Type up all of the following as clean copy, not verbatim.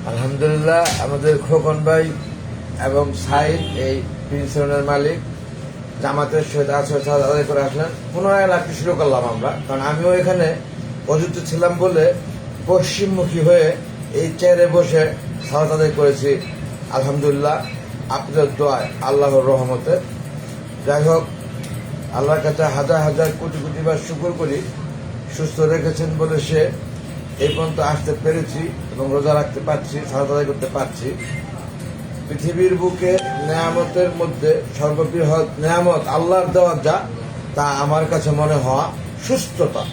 আলহামদুলিল্লাহ আমাদের খোকন ভাই এবং সাইদ এই পেনশনের মালিক জামাতের সহিত আদায় করে আসলেন। পুনরায় লাভটি শুরু করলাম আমরা, কারণ আমিও এখানে অযুক্ত ছিলাম বলে পশ্চিমমুখী হয়ে এই চেয়ারে বসে সালাত আদায় করেছি। আলহামদুলিল্লাহ আপনাদের দোয়ায়, আল্লাহর রহমতে। যাই হোক, আল্লাহর কাছে হাজার হাজার কোটি কোটি বার শুকর করি, সুস্থ রেখেছেন বলে সে এই পর্যন্ত আসতে পেরেছি এবং রোজা রাখতে পারছি, সালাত আদায় করতে পারছি। পৃথিবীর বুকে নেয়ামতের মধ্যে সর্ববৃহৎ নেয়ামত আল্লাহর দেওয়া যা, তা আমার কাছে মনে হওয়া সুস্থতা।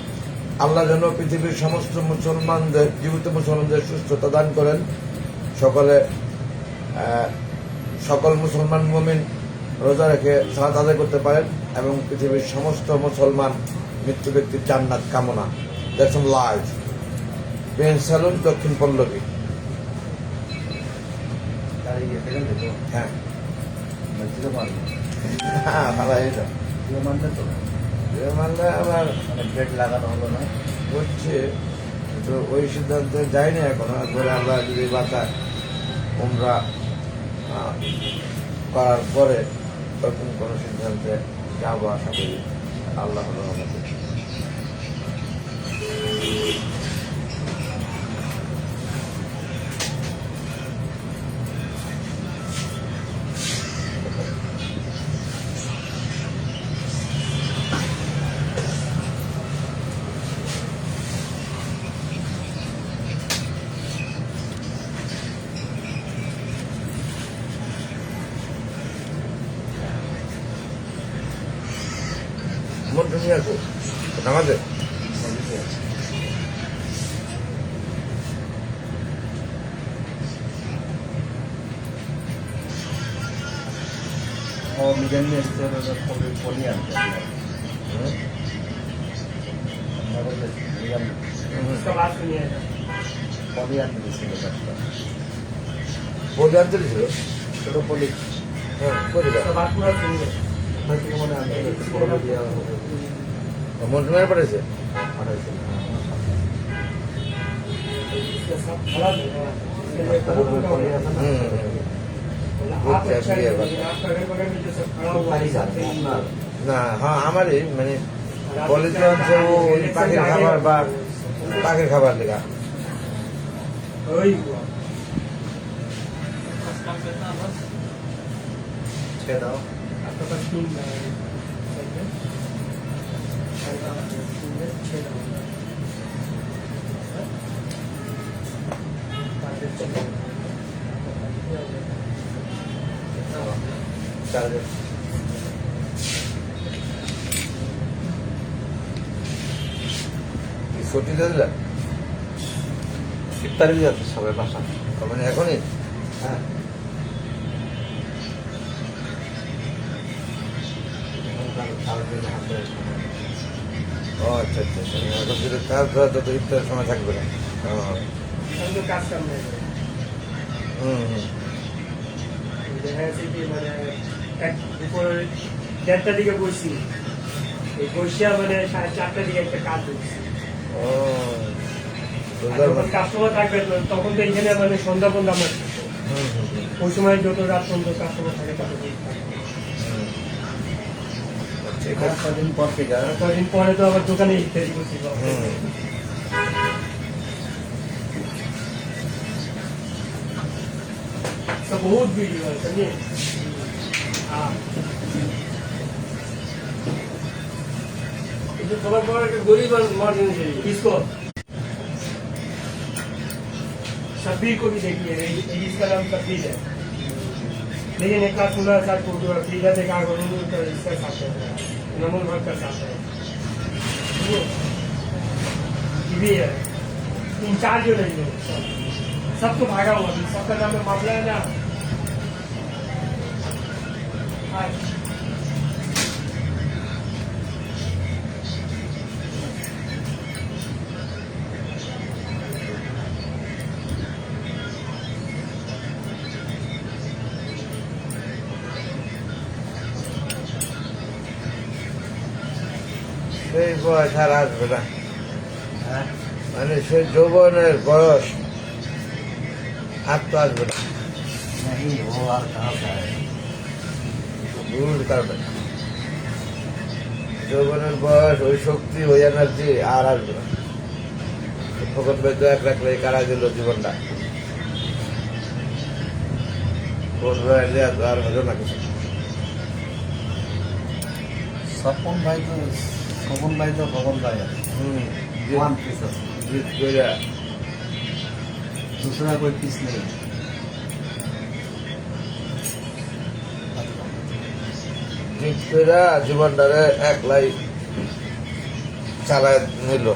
আল্লাহ যেন পৃথিবীর সমস্ত মুসলমানদের, জীবিত মুসলমানদের সুস্থতা দান করেন। সকল মুসলমান মুমিন রোজা রেখে সালাত আদায় করতে পারেন এবং পৃথিবীর সমস্ত মুসলমান মৃত্যু ব্যক্তির জান্নাত কামনা। দেখুন লাইভ পেন সেলুন, দক্ষিণ পল্লবী। হ্যাঁ মানলে আমার ব্রেড লাগানো হলো না, হচ্ছে তো ওই সিদ্ধান্তে যায়নি এখনো। একবারে আমরা যদি বাঁচায় উমরা করার পরে তখন কোনো সিদ্ধান্তে যাবো আশা করি আল্লাহ রহমতে। মন তুমি আসো আমাদের মিডিয়ামে পলি আনতে পলি আনতে দিচ্ছিল একটা বলে আনতে ছিল ছোট পলি। হ্যাঁ মনে আনতে দেওয়া হবে মন তুমি পাঠাইছে না। হ্যাঁ আমারই মানে বলে তো হচ্ছে ওই পাখির খাবার বা পাখির খাবার লেখা। ছেড়ে দাও। ছুটি দিয়ে দিলেন ইফতারি যাচ্ছে সবাই বাসা, মানে এখনই? হ্যাঁ ও আচ্ছা আচ্ছা আচ্ছা। এখন যদি কাজ ধরা তত ইফতারের সময় থাকবে না। হুম হুম। দেড়টার দিকে বসছি, এই বসিয়া মানে 4:30 দিকে একটা কাজ করছি। ও যখন কাস্টমার থাকবে তখন তো এখানে মানে সন্ধ্যা পর্যন্ত আমার হুম হুম হুম। ওই সময় যত রাত পর্যন্ত কাস্টমার থাকে তত কদিন পর থেকে কদিন পরে তো আবার দোকানে ইত্যাদি করছি। बहुत वीडियो है समझे। हाँ ये खबर पड़ के गोली मार देनी चाहिए किसको? शब्बीर को भी देखिए, इसका नाम शब्बीर है, लेकिन एक लाख 15,000 फोटोग्राफी देखा तो इसका साथ है नमन भट्ट का साथ है। ये भी है इंचार्ज जो नहीं है, सब तो भागा हुआ, सबका नाम में मामला है ना। সেই বয়স আর আসবে না, মানে সেই যৌবনের বয়স আর তো আসবে না नहीं वो और कहाँ से आए ভুল কারণে যৌবনের বয়স ওই শক্তি ওই এনার্জি আর আসবে না খোকন ভাই তো এক রাখলে কারা দিল জীবনটা কোন ভাই আর হলো না কিছু सपन भाई तो भगवान भाई है হুম वन पीस है জিত কইরা दूसरा कोई पीस नहीं है জিত কইরা জীবনটারে একলাই চালায় নিল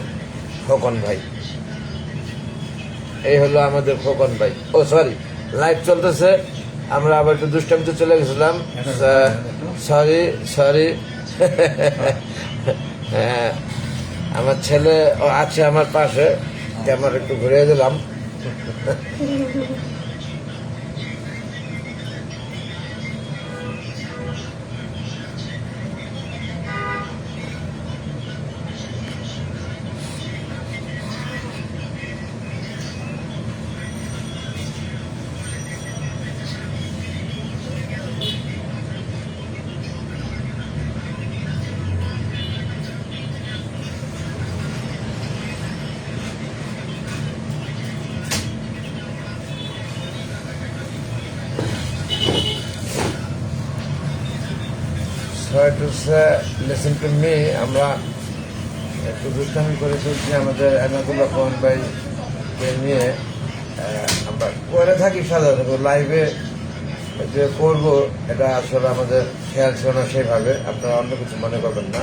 খোকন ভাই এই হলো আমাদের খোকন ভাই ও সরি লাইভ চলতেছে আমরা আবার একটু দুষ্টামিতে চলে গেছিলাম সরি হ্যাঁ আমার ছেলে ও আছে আমার পাশে ক্যামেরা একটু ঘুরিয়ে দিলাম Try to say, listen to me. আমরা একটু দুষ্টামি করে চলছি আমাদের এনাদুল্লাহ খোকন ভাইকে নিয়ে আমরা করে থাকি সাধারণত লাইভে যে করব এটা আসলে আমাদের খেয়াল ছিল না সেইভাবে আপনারা অন্য কিছু মনে করবেন না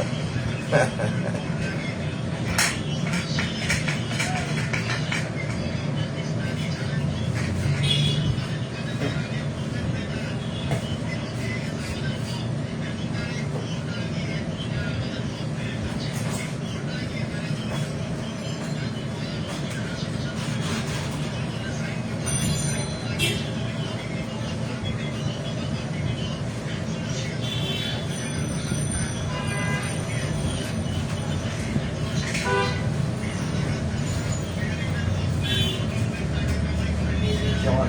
যেমন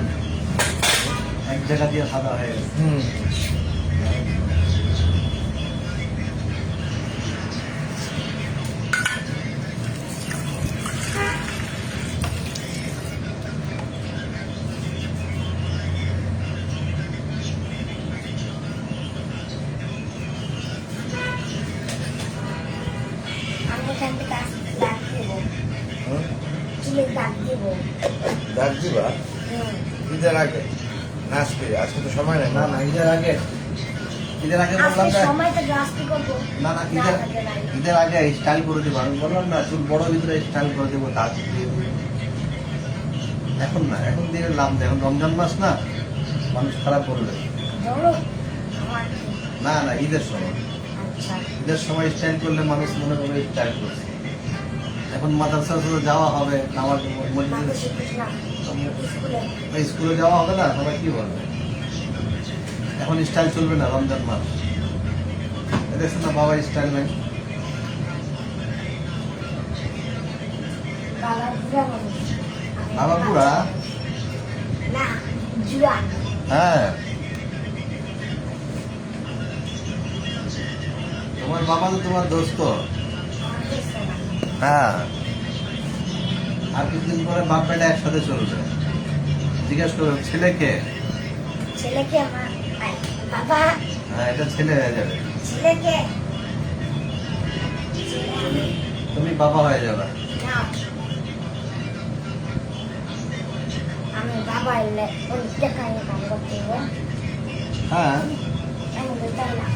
এক জায়গা দিয়ে সাদা হয়ে গেছে হুম আমি এখান থেকে ডাক দেবো হুম চুলে ডাক দেবো ডাক দিবা ঈদের আগে না আজকে তো সময় নেই না না ঈদের আগে বললাম আজকে না সময়টা রাস্তি করবো না না ঈদের আগে স্টাইল করে দেবো আমি বললাম না চুল বড় ভিতরে স্টাইল করে দেবো দাঁত দিয়ে দেবো। এখন না এখন দিয়ে লাভ নেই এখন রমজান মাস না মানুষ খারাপ করবে ধরো আমার কি? না না ঈদের সময় আচ্ছা ঈদের সময় স্টাইল করলে মানুষ মনে করবে স্টাইল করছে এখন মাদ্রাসা যাওয়া হবে আমার মাকে মসজিদে শিখিস না স্কুলে স্কুলে যাওয়া হবে না সবাই কি বলবে এখন স্টাইল চলবে না রমজান মাস দেখছেন না বাবা স্টাইল নাই বাবা বুড়া মানুষ আমি বাবা বুড়া না জুয়া হ্যাঁ তোমার বাবা তো তোমার দোস্ত আমার কিছু না। হ্যাঁ আর কিছুদিন পরে বাপ বেটা একসাথে চলবে জিজ্ঞেস করো ছেলেকে ছেলেকে আমার আই, বাবা হ্যাঁ এটা ছেলে হয়ে যাবে ছেলেকে তুমি বাবা হয়ে যাবে না আমি বাবা এলে ওই টাকা নিয়ে কাম করতে হবে হ্যাঁ আমি বলতাম না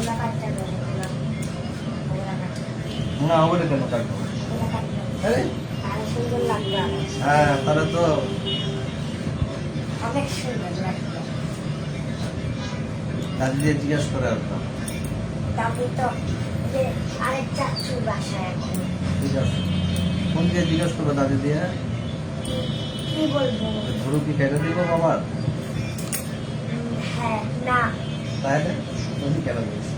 ওগুলা কাটতে হবে ওগুলা কাটতে না ওগুলো কেন কাটবো? ওগুলা কাটতে হবে আরে তাহলে সুন্দর লাগবে আরো। হ্যাঁ তাহলে তো অনেক সুন্দর লাগবে দাদি দিয়ে জিজ্ঞেস করে আসতাম। তারপরে তো যে আরেক চাচুর বাসায় এখন ঠিক আছে, ফোন দিয়ে জিজ্ঞেস করবো দাদি দিয়ে। কি বলবো ধরু কি কেটে দিব বাবার? হ্যাঁ না তাহলে তুমি কেন বলছি?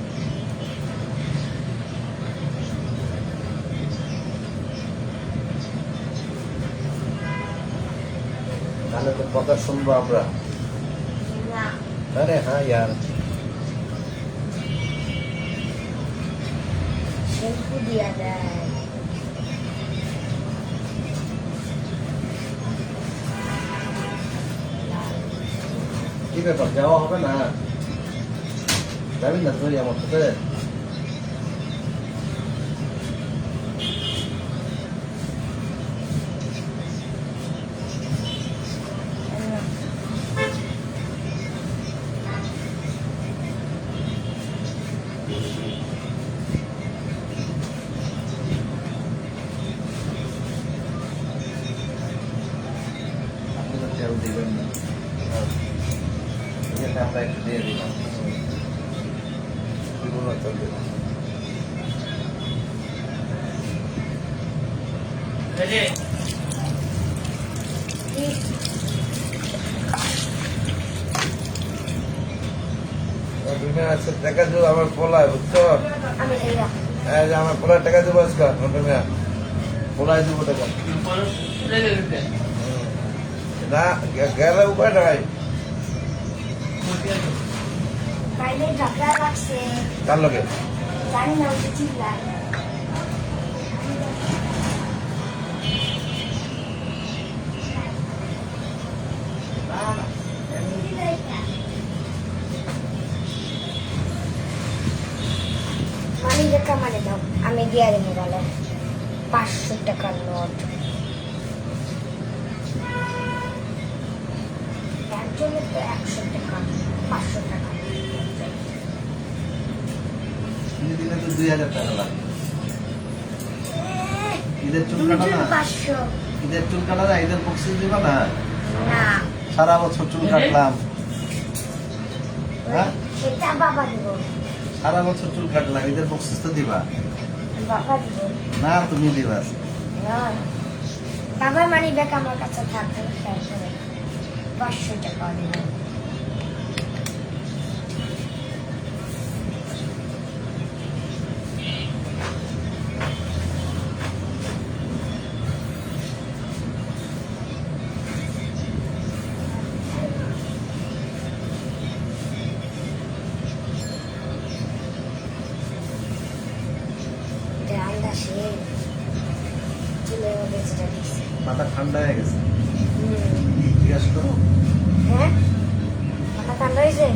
তাহলে তো কথা শুনবো আমরা। না আরে হ্যাঁ ইয়ার, শ্যাম্পু দিয়া দেয় কি ব্যাপার যাওয়া হবে না? যাবি না তুই আমার সাথে? আপনি তো তেল দিবেন না, ঠিক আছে আমরা একটু দিয়ে দিলাম। বিভিন্ন চলবে। তুমি আজকে টাকা দেবো আমার পোলায়, বুঝছো? আমি এইরকম এই যে আমার পোলায় টাকা দেবো আজকে, তুমি পোলায় দেবো টাকা। না গেলে উপায় নাই। বাইরে ঝগড়া লাগছে কার লোকে? জানি না ওটা ঠিক লাগে মানি টাকা মানে দাও আমি দিয়ে দেবো বলো 500 টাকার নোট একজনের তো 100 টাকা 500 টাকা তিনি দিলে তো 2000 টাকা লাগবে। ঈদের চুল তুমি কাটা যদি না, 500 ঈদের চুল কাটা না, ঈদের বক্সিস দিবা না? না সারা বছর চুল কাটলাম, হ্যাঁ সেটা বাবা দিব সারা বছর চুল কাটলাম, ঈদের বক্সিস তো দিবা বাবা দিব না? তুমি দিবা। না বাবার মানি ব্যাগ আমার কাছে থাকবে তারপরে 500 টাকা দিব এটা আলাদা সে চলে গেছে যেটা দিছে মাথা ঠান্ডা হয়ে গেছে, হুম জিজ্ঞাসা করো। হ্যাঁ মাথা ঠান্ডা হয়েছে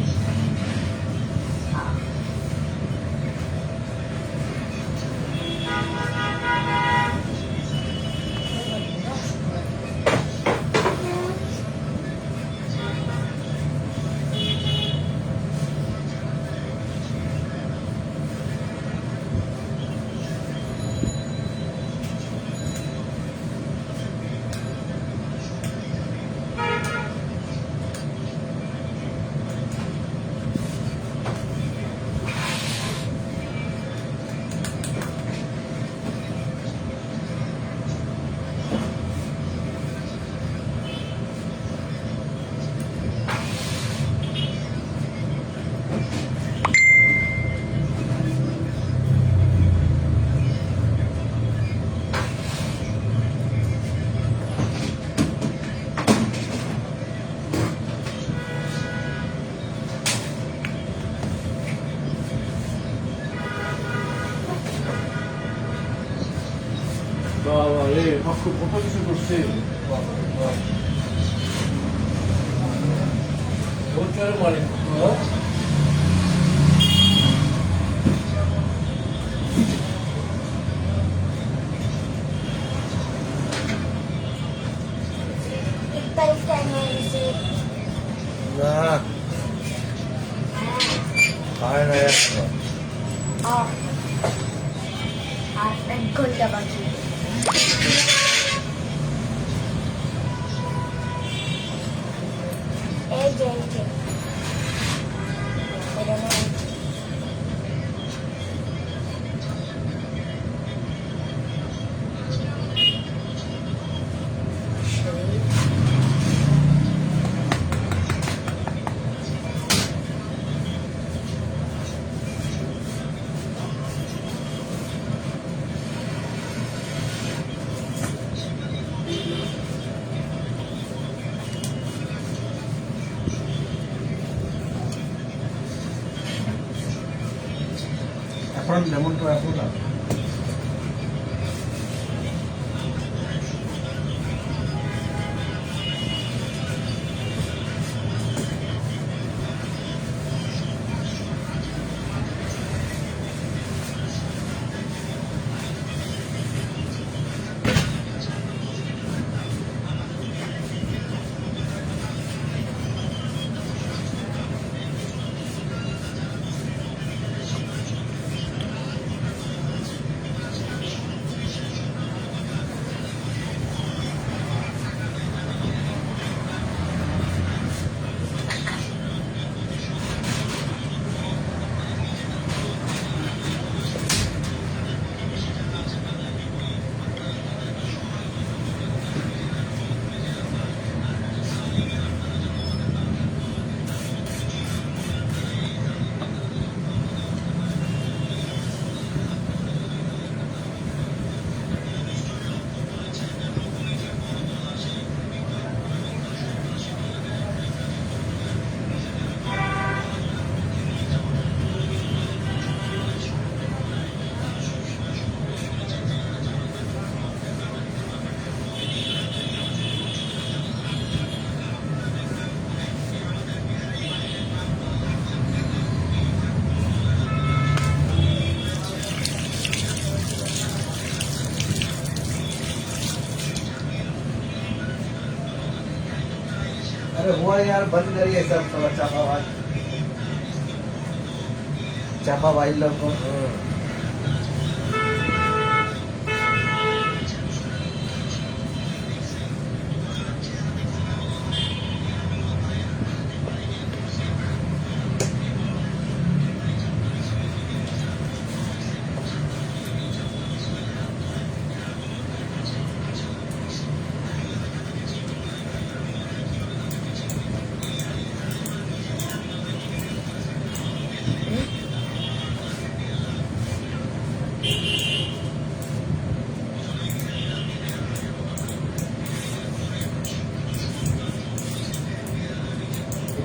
বাবা রে কত কিছু করছে। বছর মানে ইফতার টাইম হয়ে গেছে না হ্যাঁ হয় না এখনো। আর 1 ঘন্টা বাকি। এই যে এটা না এখন লেমনটা এখন না अरे हुआ यार बंद करिए सब थोड़ा चापाबाज लोग को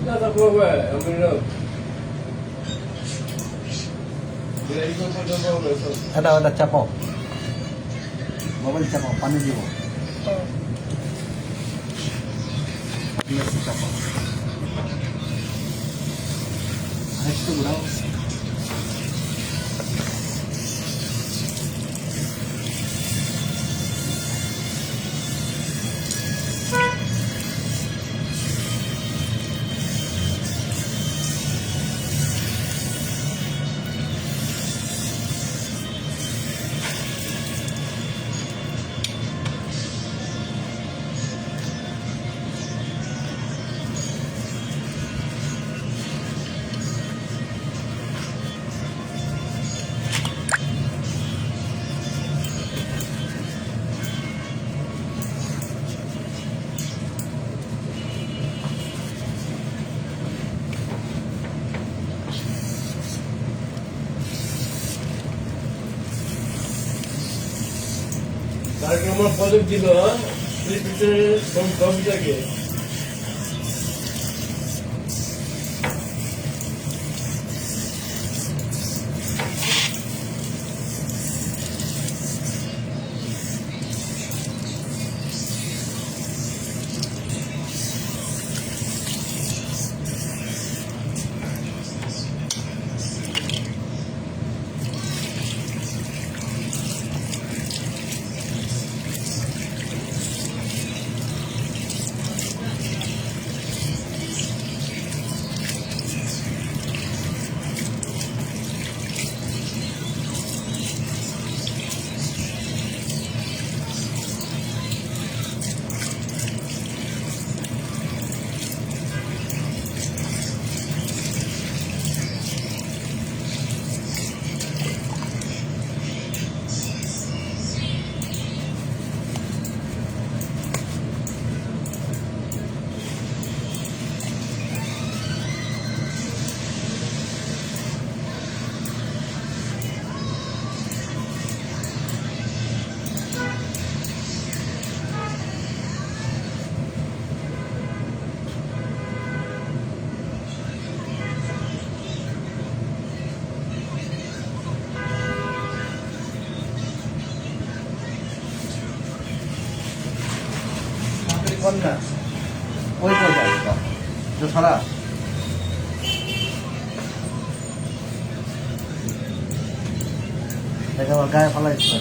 Nada prova, é o melhor. E aí, como pode dar uma versão? এটা চাপাও মোবাইল চাপাও পানি দিব চাপাও আরেকটু ঘুরাও তারপরে আমার পদক দিল সেই ভিতরে সব জায়গায় না ওই তো যায় তো সারা দেখে আমার গায়ে ফালাইছে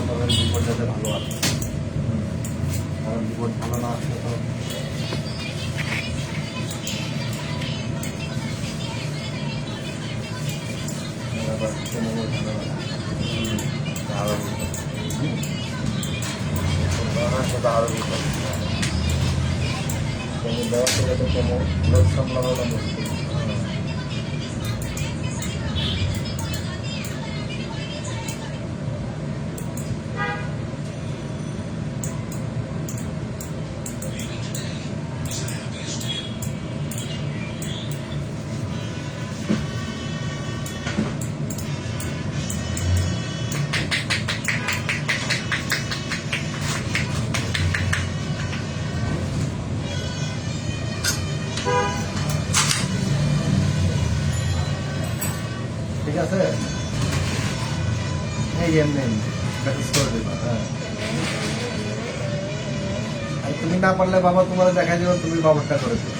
তোমার বিপদ যাতে ভালো আছে কারণ বিপদ ভালো না আসলে তো আবার কোনো ভালো না আরো করোনার সাথে আরো বিপদ। কোনো দেওয়া করে তো কোনো লোক সামলানো মুশকিল ঠিক আছে এই এমনি প্র্যাকটিস করে দেবা হ্যাঁ আর তুমি না পারলে বাবা তোমার দেখা যাবে তুমি বাবারটা করে দেবে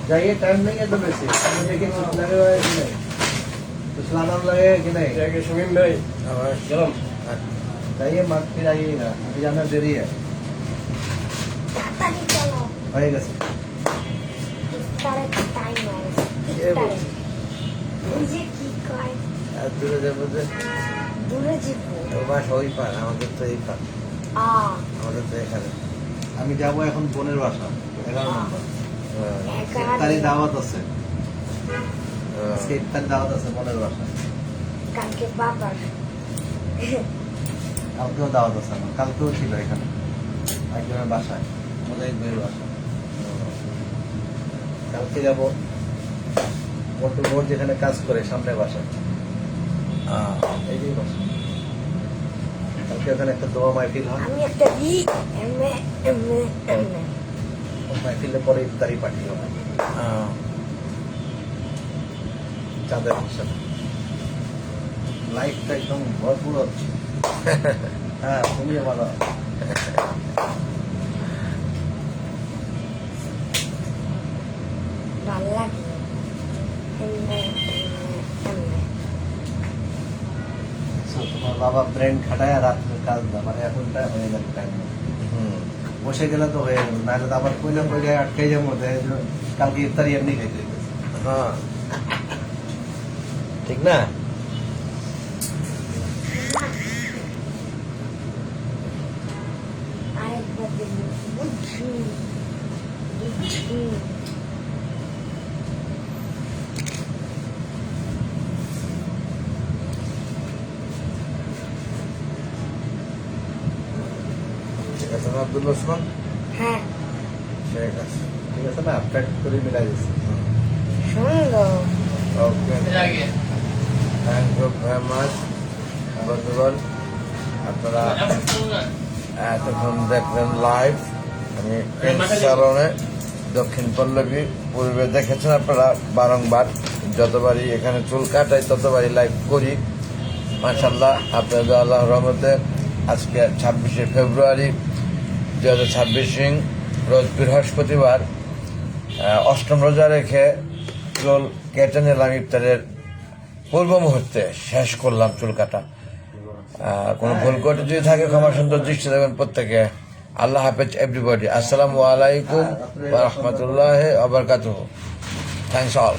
जाइए टाइम नहीं है तो वैसे लेकिन कुछ लगे हुए हैं कि नहीं कुछ लाना लगे कि नहीं জায়গায় শামীম ভাই আবার গেলাম जाइए मत फिर आइएगा अभी जाना देरी है তাড়াতাড়ি চলো হয়ে গেছে ইফতারের টাইম হয়েছে কে বলছে? ওই যে কি কয় আর দূরে যাবো যে দূরে যাবো ওর বাসা ওই পার, আমাদের তো এই পার, আমাদের তো এখানে। আমি যাবো এখন বোনের বাসা 11 নম্বর হ্যাঁ, ইফতারি দাওয়াত আছে হ্যাঁ। আজকে ইফতারি দাওয়াত আছে বোনের বাসা কালকে বাবার কালকেও দাওয়াত আছে আমার কালকেও ছিল এখানে একজনের বাসায় মোজাহিদ ভাইয়ের বাসা কালকে যাবো ওর যেখানে কাজ করে সামনে বাসা এই যে বাসা কালকে ওখানে একটা দোয়া মাহফিল হয় আমি একটা এমএ এমএ এমএ ওই মাহফিলে পরে ইফতারি পাঠিয়ে হয় হ্যাঁ। চাঁদের হিসাবে লাইফটা একদম ভরপুর হচ্ছে হ্যাঁ তুমিও ভালো ভাল লাগে এমএ এমএ So, তোমার বাবা ব্রেন খাটায় রাত্রে কাজ না মানে এখনটা হয়ে গেল টাইম হুম। বসে গেলে তো হয়ে গেল নাহলে তো আবার কইলে কইলে আটকে যাবো মধ্যে কালকে ইফতারি এমনি খাইতে হইতেছে। হ্যাঁ ঠিক না? আরেকবার দেখবো বুঝছি বুঝছি ঠিক আছে না আব্দুল ওসমান? হ্যাঁ ঠিক আছে। ঠিক আছে না প্র্যাকটিস করে মিলাই দিচ্ছি সুন্দর ওকে, থ্যাংক ইউ ভেরি মাচ বন্ধুগণ, আপনারা এতক্ষণ দেখলেন লাইভ। আমি সালনে দক্ষিণ পল্লবী পূর্বে দেখেছেন আপনারা বারংবার, যতবারই এখানে চুল কাটাই ততবারই লাইভ করি। মাশাআল্লাহ, আপনাদের আল্লাহ রহমতে আজকে 26শে ফেব্রুয়ারি 2026 রোজ বৃহস্পতিবার, অষ্টম রোজা রেখে চুল কেটে নিলাম ইফতারের পূর্ব মুহূর্তে শেষ করলাম চুল কাটা। কোনো ভুল করে যদি থাকে ক্ষমা সুন্দর দৃষ্টি দেবেন প্রত্যেকে। আল্লাহ হাফেজ এভরিবডি। আসসালামু আলাইকুম ওয়া রাহমাতুল্লাহি ওয়া বারাকাতুহু। Thanks all.